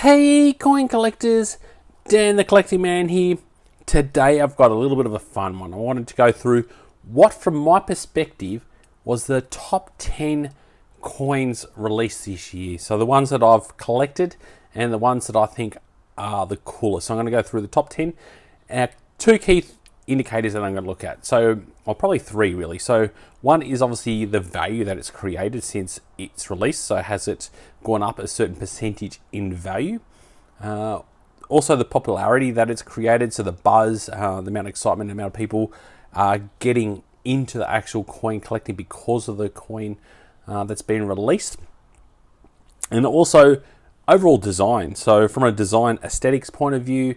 Hey coin collectors, Dan the Collecting Man here. Today I've got a little bit of a fun one. I wanted to go through what from my perspective was the top 10 coins released this year. So the ones that I've collected and the ones that I think are the coolest. So I'm going to go through the top 10. Two key indicators that I'm going to look at. So, well, probably three really. So one is obviously the value that it's created since its release. So has it gone up a certain percentage in value? Also the popularity that it's created. So the buzz, the amount of excitement, the amount of people getting into the actual coin collecting because of the coin that's been released. And also overall design. So from a design aesthetics point of view,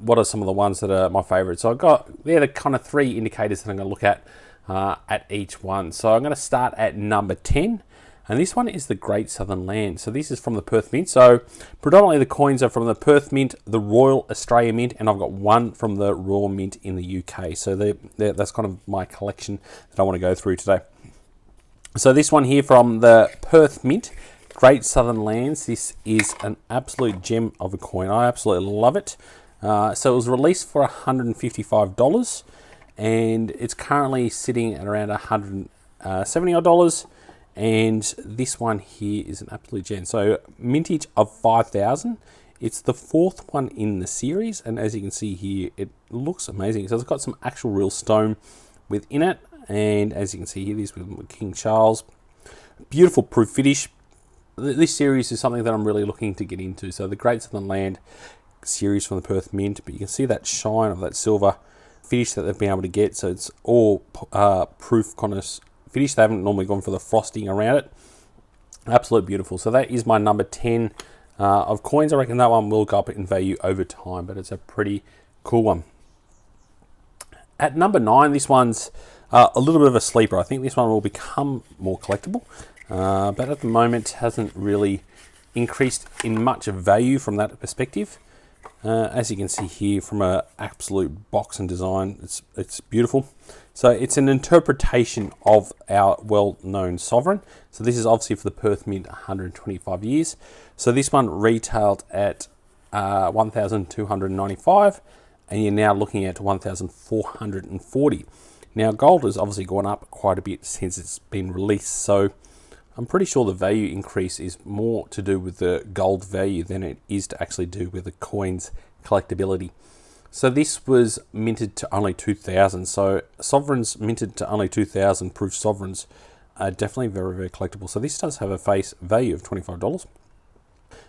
what are some of the ones that are my favorites? So they're the kind of three indicators that I'm going to look at each one. So I'm going to start at number 10. And this one is the Great Southern Land. So this is from the Perth Mint. So predominantly the coins are from the Perth Mint, the Royal Australia Mint, and I've got one from the Royal Mint in the UK. So that's kind of my collection that I want to go through today. So this one here from the Perth Mint, Great Southern Lands. This is an absolute gem of a coin. I absolutely love it. So it was released for $155 and it's currently sitting at around $170 odd. And this one here is an absolute gem. So mintage of 5,000. It's the fourth one in the series. And as you can see here, it looks amazing. So it's got some actual real stone within it. And as you can see here, this with King Charles. Beautiful proof finish. This series is something that I'm really looking to get into. So the Great Southern Land series from the Perth Mint, but you can see that shine of that silver finish that they've been able to get. So it's all proof kind of finish. They haven't normally gone for the frosting around it. Absolute beautiful. So that is my number 10 of coins. I reckon that one will go up in value over time, but it's a pretty cool one. At number 9, this one's a little bit of a sleeper. I think this one will become more collectible, but at the moment hasn't really increased in much of value from that perspective. As you can see here from an absolute box and design, it's beautiful. So it's an interpretation of our well-known sovereign. So this is obviously for the Perth Mint 125 years. So this one retailed at $1,295 and you're now looking at $1,440. Now gold has obviously gone up quite a bit since it's been released. So I'm pretty sure the value increase is more to do with the gold value than it is to actually do with the coin's collectability. So this was minted to only 2,000. So sovereigns minted to only 2,000 proof sovereigns are definitely very, very collectible. So this does have a face value of $25,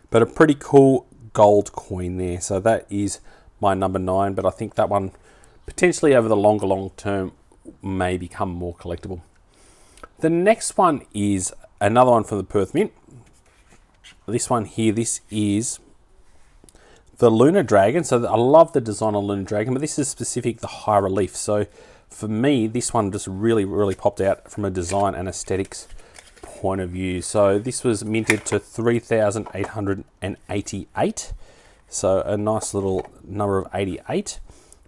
but a pretty cool gold coin there. So that is my number 9, but I think that one potentially over the long term may become more collectible. The next one is another one from the Perth Mint. This one here, this is the Lunar Dragon. So I love the design on Lunar Dragon, but this is specific the high relief. So for me, this one just really popped out from a design and aesthetics point of view. So this was minted to 3,888. So a nice little number of 88.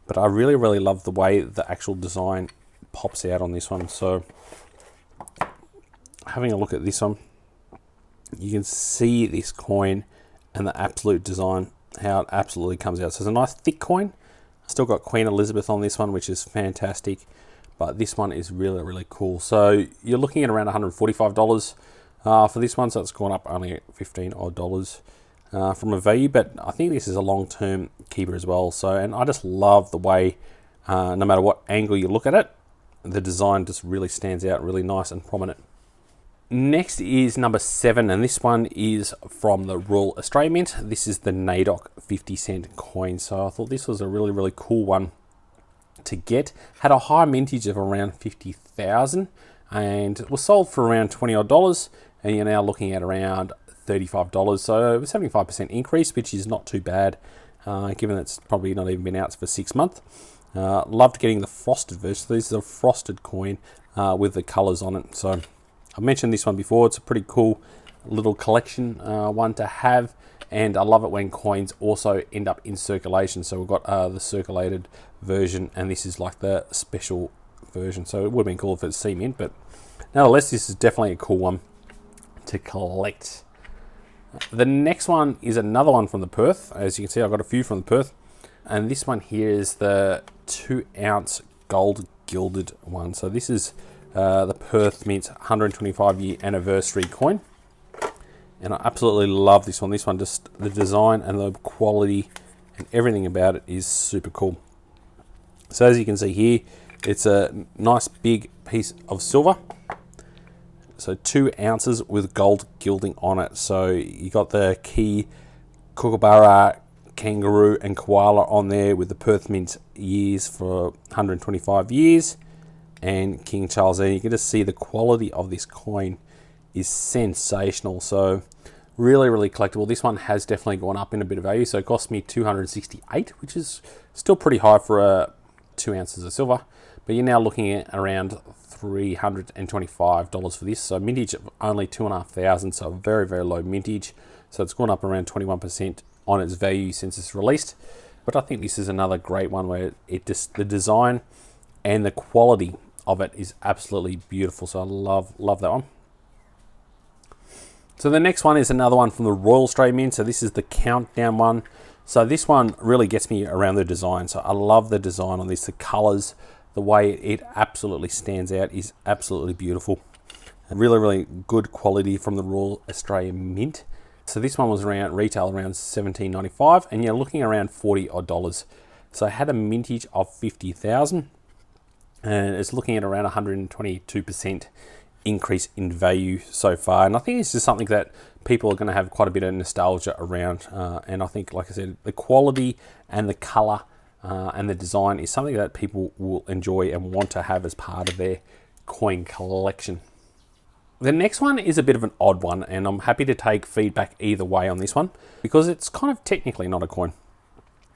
But I really love the way the actual design pops out on this one. So having a look at this one, you can see this coin and the absolute design, how it absolutely comes out. So it's a nice thick coin. Still got Queen Elizabeth on this one, which is fantastic, but this one is really cool. So you're looking at around $145 for this one. So it's gone up only $15 odd from a value, but I think this is a long-term keeper as well. So, and I just love the way no matter what angle you look at it, the design just really stands out, really nice and prominent. Next is number 7, and this one is from the Royal Australia Mint. This is the NAIDOC 50-cent coin. So I thought this was a really cool one to get. Had a high mintage of around 50,000 and it was sold for around $20 odd, and you're now looking at around $35. So a 75% increase, which is not too bad, given it's probably not even been out for 6 months. Loved getting the frosted version. So this is a frosted coin with the colors on it. So I've mentioned this one before. It's a pretty cool little collection one to have, and I love it when coins also end up in circulation. So we've got the circulated version, and this is like the special version. So it would have been cool if it's C mint, but nonetheless, this is definitely a cool one to collect. The next one is another one from the Perth. As you can see, I've got a few from the Perth. And this one here is the 2-ounce gold gilded one. So this is the Perth Mint 125-year anniversary coin. And I absolutely love this one. This one, just the design and the quality and everything about it is super cool. So as you can see here, it's a nice big piece of silver. So 2 ounces with gold gilding on it. So you got the key kookaburra, kangaroo and koala on there with the Perth Mint years for 125 years and King Charles there. You can just see the quality of this coin is sensational. So really collectible. This one has definitely gone up in a bit of value. So it cost me $268, which is still pretty high for 2 ounces of silver. But you're now looking at around $325 for this. So mintage of only 2,500. So very low mintage. So it's gone up around 21% on its value since it's released. But I think this is another great one where it just, the design and the quality of it is absolutely beautiful. So I love that one. So the next one is another one from the Royal Australian Mint. So this is the Countdown one. So this one really gets me around the design. So I love the design on this, the colors, the way it absolutely stands out is absolutely beautiful. And really good quality from the Royal Australian Mint. So this one was around retail around $17.95, and you're looking around $40 odd. So it had a mintage of 50,000, and it's looking at around 122% increase in value so far. And I think this is something that people are going to have quite a bit of nostalgia around. And I think, like I said, the quality and the color and the design is something that people will enjoy and want to have as part of their coin collection. The next one is a bit of an odd one, and I'm happy to take feedback either way on this one because it's kind of technically not a coin.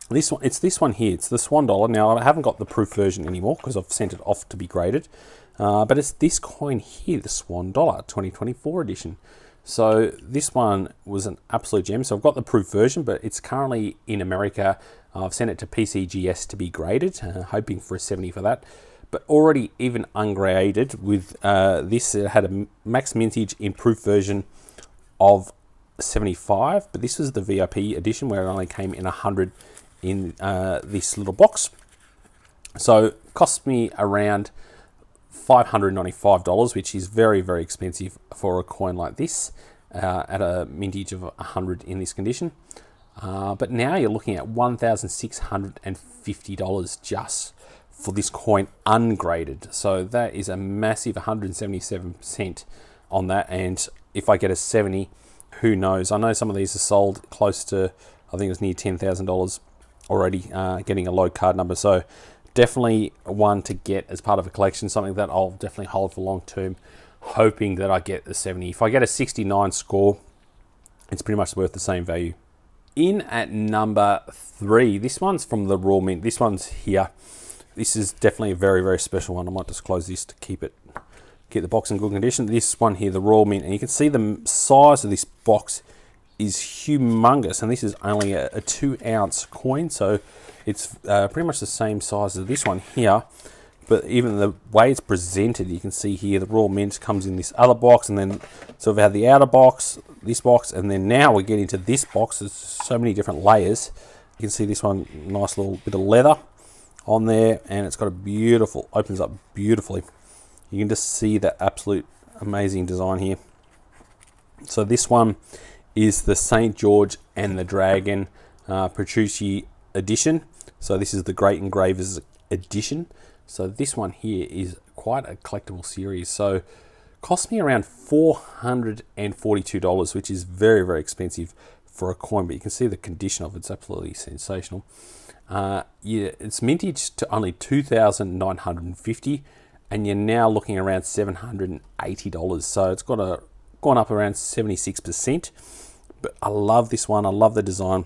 It's this one here. It's the Swan Dollar. Now I haven't got the proof version anymore because I've sent it off to be graded, but it's this coin here, the Swan Dollar 2024 edition. So this one was an absolute gem. So I've got the proof version, but it's currently in America. I've sent it to PCGS to be graded, hoping for a 70 for that. But already even ungraded with this, it had a max mintage in proof version of 75, but this was the VIP edition where it only came in 100 in this little box. So it cost me around $595, which is very expensive for a coin like this at a mintage of 100 in this condition. But now you're looking at $1,650 just for this coin ungraded. So that is a massive 177% on that. And if I get a 70, who knows? I know some of these are sold close to, I think it was near $10,000 already, getting a low card number. So definitely one to get as part of a collection, something that I'll definitely hold for long term, hoping that I get a 70. If I get a 69 score, it's pretty much worth the same value. In at number 3, this one's from the Royal Mint. This one's here. This is definitely a very special one. I might just close this to keep the box in good condition. This one here, the Royal Mint, and you can see the size of this box is humongous, and this is only a 2-ounce coin, so it's pretty much the same size as this one here. But even the way it's presented, you can see here the Royal Mint comes in this other box, and then so we've had the outer box, this box, and then now we're getting to this box. There's so many different layers. You can see this one, nice little bit of leather on there, and it's got a beautiful, opens up beautifully. You can just see that absolute amazing design here. So this one is the St. George and the Dragon Petrucci edition. So this is the Great Engravers edition. So this one here is quite a collectible series. So cost me around $442, which is very expensive for a coin, but you can see the condition of it's absolutely sensational. Yeah, it's mintage to only $2,950, and you're now looking around $780. So it's gone up around 76%. But I love this one. I love the design.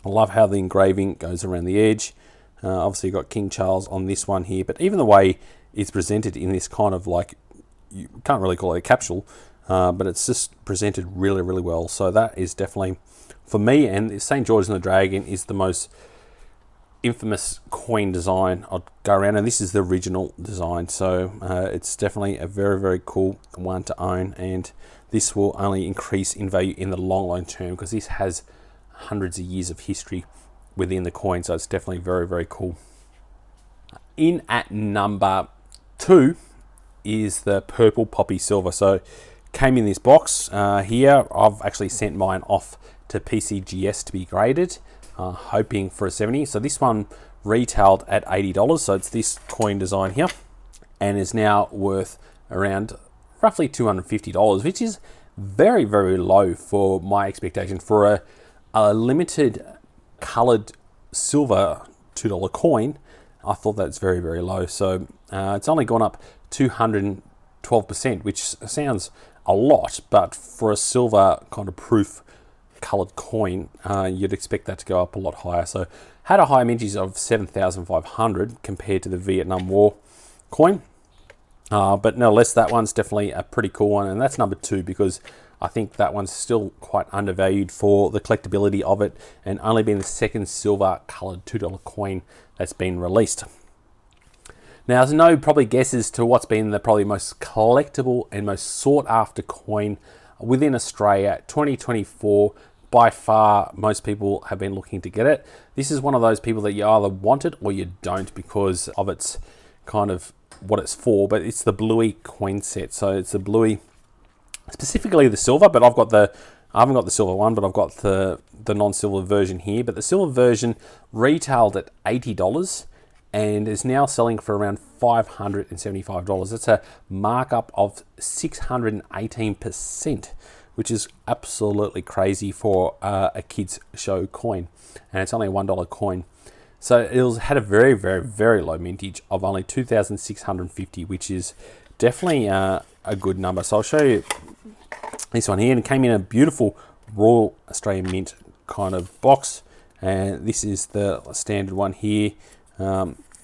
I love how the engraving goes around the edge. Obviously, you've got King Charles on this one here, but even the way it's presented in this kind of like, you can't really call it a capsule, but it's just presented really well. So that is definitely, for me, and St. George and the Dragon is the most infamous coin design. I'll go around, and this is the original design, so it's definitely a very, very cool one to own, and this will only increase in value in the long term because this has hundreds of years of history within the coin, so it's definitely very, very cool. In at number 2 is the purple poppy silver. So came in this box here. I've actually sent mine off to PCGS to be graded, hoping for a 70. So this one retailed at $80. So it's this coin design here, and is now worth around roughly $250, which is very, very low for my expectation for a limited colored silver $2 coin. I thought that's very, very low. So it's only gone up 212%, which sounds a lot, but for a silver kind of proof colored coin, you'd expect that to go up a lot higher. So had a high mintage of 7,500 compared to the Vietnam War coin. But no less, that one's definitely a pretty cool one, and that's number 2 because I think that one's still quite undervalued for the collectability of it, and only being the second silver colored $2 coin that's been released. Now, there's no probably guesses to what's been the probably most collectible and most sought after coin within Australia 2024. By far, most people have been looking to get it. This is one of those people that you either want it or you don't because of its kind of what it's for, but it's the Bluey coin set. So it's the Bluey, specifically the silver, but I haven't got the silver one, but I've got the non-silver version here. But the silver version retailed at $80 and is now selling for around $575. That's a markup of 618%, which is absolutely crazy for a kids show coin, and it's only a $1 coin. So it had a very, very, very low mintage of only 2,650, which is definitely a good number. So I'll show you this one here, and it came in a beautiful Royal Australian Mint kind of box, and this is the standard one here.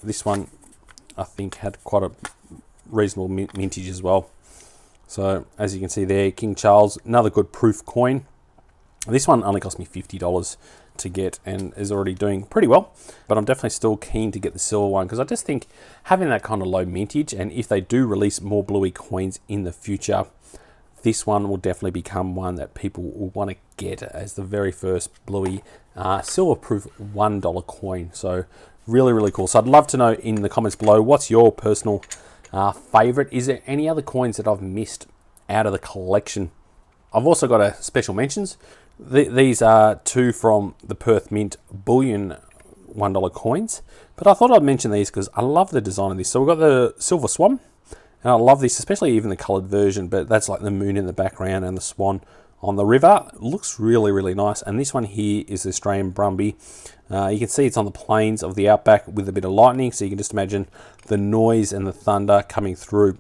This one I think had quite a reasonable mintage as well. So as you can see there, King Charles, another good proof coin. This one only cost me $50 to get and is already doing pretty well, but I'm definitely still keen to get the silver one because I just think having that kind of low mintage, and if they do release more Bluey coins in the future, this one will definitely become one that people will want to get as the very first Bluey silver proof $1 coin. So really, really cool. So I'd love to know in the comments below, what's your personal favorite? Is there any other coins that I've missed out of the collection? I've also got a special mentions. These are 2 from the perthmint bullion $1 coins, but I thought I'd mention these because I love the design of this. So we've got the silver swan, and I love this, especially even the colored version, but that's like the moon in the background and the swan on the river. It looks really, really nice. And this one here is the Australian Brumby. You can see it's on the plains of the outback with a bit of lightning, so you can just imagine the noise and the thunder coming through.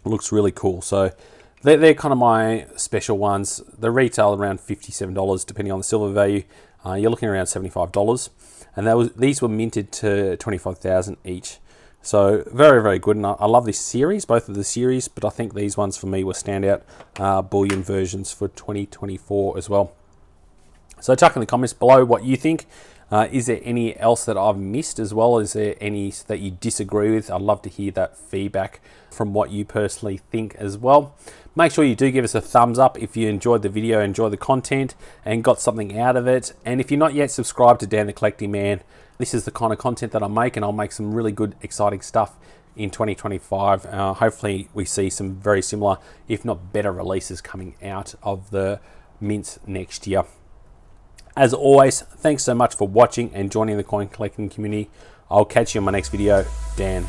It looks really cool. So they're kind of my special ones. They retail around $57 depending on the silver value. You're looking around $75, and these were minted to 25,000 each. So very, very good, and I love this series, both of the series, but I think these ones for me were standout bullion versions for 2024 as well. So chuck in the comments below what you think. Is there any else that I've missed as well? Is there any that you disagree with? I'd love to hear that feedback from what you personally think as well. Make sure you do give us a thumbs up if you enjoyed the video, enjoyed the content, and got something out of it. And if you're not yet subscribed to Dan the Collecting Man, this is the kind of content that I make, and I'll make some really good, exciting stuff in 2025. Hopefully we see some very similar, if not better, releases coming out of the mints next year. As always, thanks so much for watching and joining the coin collecting community. I'll catch you in my next video. Dan.